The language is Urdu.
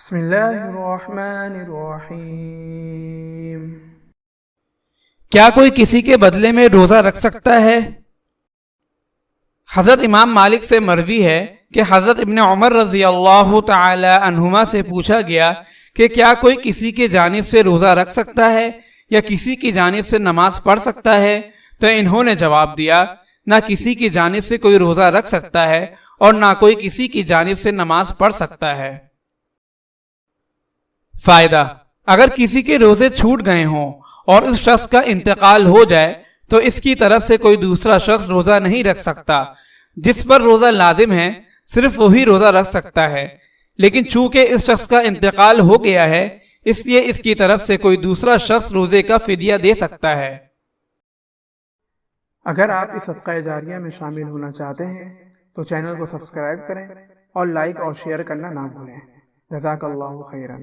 بسم اللہ الرحمن الرحیم۔ کیا کوئی کسی کے بدلے میں روزہ رکھ سکتا ہے؟ حضرت امام مالک سے مروی ہے کہ حضرت ابن عمر رضی اللہ تعالی عنہما سے پوچھا گیا کہ کیا کوئی کسی کی جانب سے روزہ رکھ سکتا ہے یا کسی کی جانب سے نماز پڑھ سکتا ہے؟ تو انہوں نے جواب دیا، نہ کسی کی جانب سے کوئی روزہ رکھ سکتا ہے اور نہ کوئی کسی کی جانب سے نماز پڑھ سکتا ہے۔ فائدہ: اگر کسی کے روزے چھوٹ گئے ہوں اور اس شخص کا انتقال ہو جائے تو اس کی طرف سے کوئی دوسرا شخص روزہ نہیں رکھ سکتا۔ جس پر روزہ لازم ہے صرف وہی روزہ رکھ سکتا ہے، لیکن چونکہ اس شخص کا انتقال ہو گیا ہے اس لیے اس کی طرف سے کوئی دوسرا شخص روزے کا فدیہ دے سکتا ہے۔ اگر آپ اس صدقہ جاریہ میں شامل ہونا چاہتے ہیں تو چینل کو سبسکرائب کریں اور لائک اور شیئر کرنا نہ بھولیں۔ جزاک اللہ خیرا۔